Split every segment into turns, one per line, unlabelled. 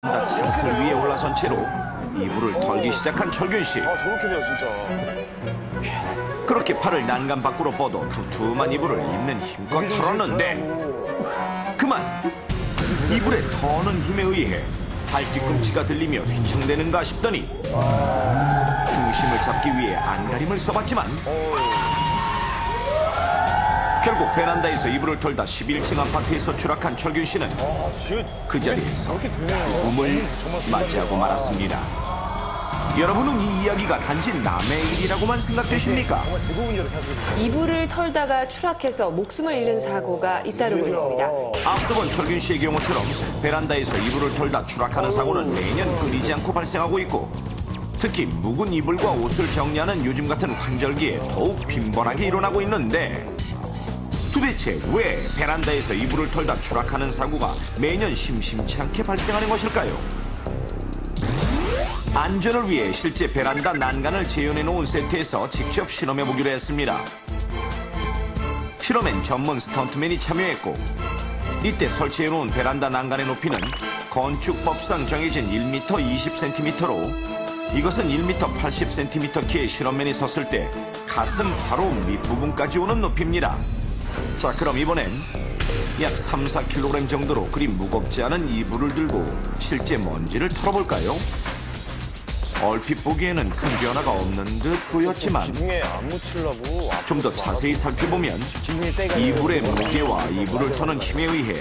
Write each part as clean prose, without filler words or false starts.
창틀 위에 올라선 채로 이불을 털기 시작한 철균 씨.
저렇게 돼요, 진짜.
그렇게 팔을 난간 밖으로 뻗어 두툼한 이불을 있는 힘껏 털었는데 그만! 이불의 터는 힘에 의해 발 뒤꿈치가 들리며 휘청대는가 싶더니 중심을 잡기 위해 안가림을 써봤지만 결국 베란다에서 이불을 털다 11층 아파트에서 추락한 철균 씨는 그 자리에서 죽음을 맞이하고 말았습니다. 여러분은 이 이야기가 단지 남의 일이라고만 생각되십니까?
이불을 털다가 추락해서 목숨을 잃는 사고가 잇따르고 있습니다.
앞서 본 철균 씨의 경우처럼 베란다에서 이불을 털다 추락하는 사고는 매년 끊이지 않고 발생하고 있고 특히 묵은 이불과 옷을 정리하는 요즘 같은 환절기에 더욱 빈번하게 일어나고 있는데 도대체 왜 베란다에서 이불을 털다 추락하는 사고가 매년 심심치 않게 발생하는 것일까요? 안전을 위해 실제 베란다 난간을 재현해 놓은 세트에서 직접 실험해 보기로 했습니다. 실험엔 전문 스턴트맨이 참여했고 이때 설치해 놓은 베란다 난간의 높이는 건축법상 정해진 1m 20cm로 이것은 1m 80cm 키의 실험맨이 섰을 때 가슴 바로 밑부분까지 오는 높이입니다. 자, 그럼 이번엔 약 3, 4kg 정도로 그리 무겁지 않은 이불을 들고 실제 먼지를 털어볼까요? 얼핏 보기에는 큰 변화가 없는 듯 보였지만
기둥에 안 묻히려고
좀 더 자세히 살펴보면 이불의 무게와 이불을 터는 힘에 의해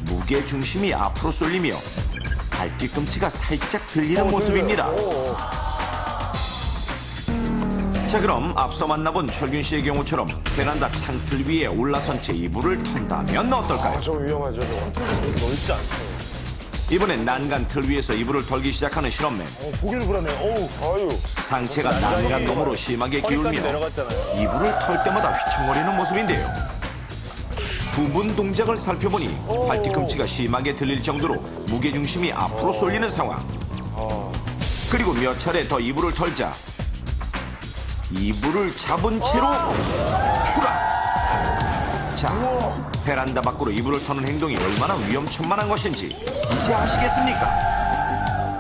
무게 중심이 앞으로 쏠리며 발뒤꿈치가 살짝 들리는 모습입니다. 자, 그럼 앞서 만나본 철균 씨의 경우처럼 베란다 창틀 위에 올라선 채 이불을 턴다면 어떨까요?
좀 위험하죠, 저거. 넓지 않죠.
이번엔 난간 틀 위에서 이불을 털기 시작하는 실험맨.
보기도 그러네. 아유.
상체가 난간 너머로 심하게 기울며 이불을 털 때마다 휘청거리는 모습인데요. 부분 동작을 살펴보니 발뒤꿈치가 심하게 들릴 정도로 무게중심이 앞으로 쏠리는 상황. 그리고 몇 차례 더 이불을 털자 이불을 잡은 채로 추락! 자, 베란다 밖으로 이불을 터는 행동이 얼마나 위험천만한 것인지 이제 아시겠습니까?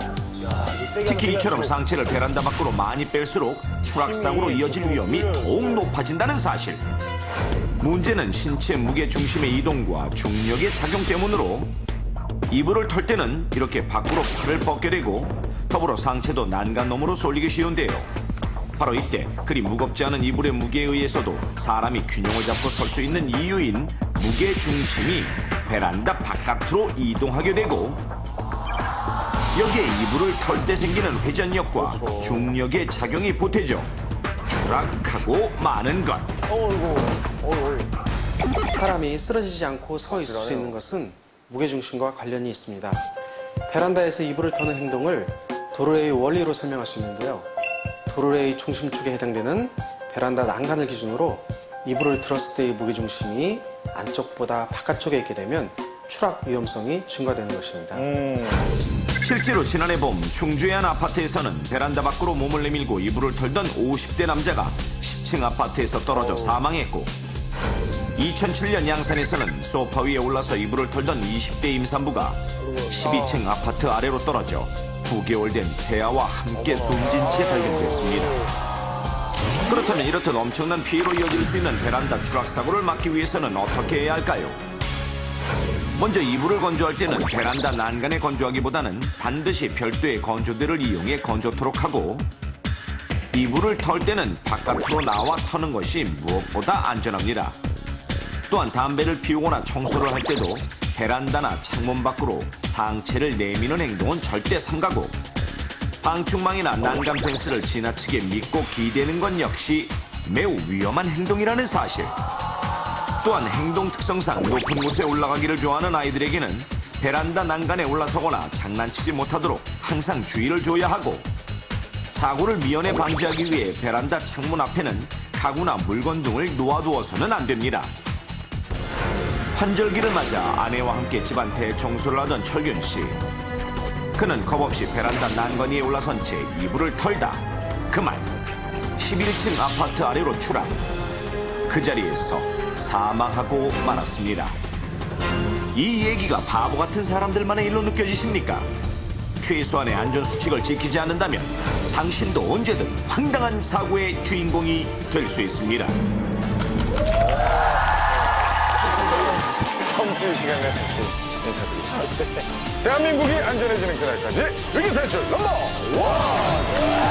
특히 이처럼 상체를 베란다 밖으로 많이 뺄수록 추락상으로 이어질 위험이 더욱 높아진다는 사실. 문제는 신체 무게 중심의 이동과 중력의 작용 때문으로 이불을 털 때는 이렇게 밖으로 팔을 뻗게 되고 더불어 상체도 난간 너머로 쏠리기 쉬운데요. 바로 이때 그리 무겁지 않은 이불의 무게에 의해서도 사람이 균형을 잡고 설 수 있는 이유인 무게 중심이 베란다 바깥으로 이동하게 되고 여기에 이불을 털 때 생기는 회전력과 중력의 작용이 보태져 추락하고 마는 것.
사람이 쓰러지지 않고 서 있을 수 있는 것은 무게중심과 관련이 있습니다. 베란다에서 이불을 터는 행동을 도르레이 원리로 설명할 수 있는데요. 도르레이 중심축에 해당되는 베란다 난간을 기준으로 이불을 들었을 때의 무게중심이 안쪽보다 바깥쪽에 있게 되면 추락 위험성이 증가되는 것입니다.
실제로 지난해 봄 충주의 한 아파트에서는 베란다 밖으로 몸을 내밀고 이불을 털던 50대 남자가 10층 아파트에서 떨어져 사망했고 2007년 양산에서는 소파 위에 올라서 이불을 털던 20대 임산부가 12층 아파트 아래로 떨어져 9개월 된 태아와 함께 숨진 채 발견됐습니다. 그렇다면 이렇듯 엄청난 피해로 이어질 수 있는 베란다 추락 사고를 막기 위해서는 어떻게 해야 할까요? 먼저 이불을 건조할 때는 베란다 난간에 건조하기보다는 반드시 별도의 건조대를 이용해 건조토록 하고 이불을 털 때는 바깥으로 나와 터는 것이 무엇보다 안전합니다. 또한 담배를 피우거나 청소를 할 때도 베란다나 창문 밖으로 상체를 내미는 행동은 절대 삼가고 방충망이나 난간 펜스를 지나치게 믿고 기대는 건 역시 매우 위험한 행동이라는 사실. 또한 행동 특성상 높은 곳에 올라가기를 좋아하는 아이들에게는 베란다 난간에 올라서거나 장난치지 못하도록 항상 주의를 줘야 하고 사고를 미연에 방지하기 위해 베란다 창문 앞에는 가구나 물건 등을 놓아두어서는 안 됩니다. 환절기를 맞아 아내와 함께 집안 대청소를 하던 철균 씨. 그는 겁없이 베란다 난간 위에 올라선 채 이불을 털다 그만 11층 아파트 아래로 추락. 그 자리에서 사망하고 말았습니다. 이 얘기가 바보 같은 사람들만의 일로 느껴지십니까? 최소한의 안전수칙을 지키지 않는다면 당신도 언제든 황당한 사고의 주인공이 될 수 있습니다.
다음 주 시간에 다시 인사드리겠습니다. 대한민국이 안전해지는 그날까지 위기 탈출 넘버 1!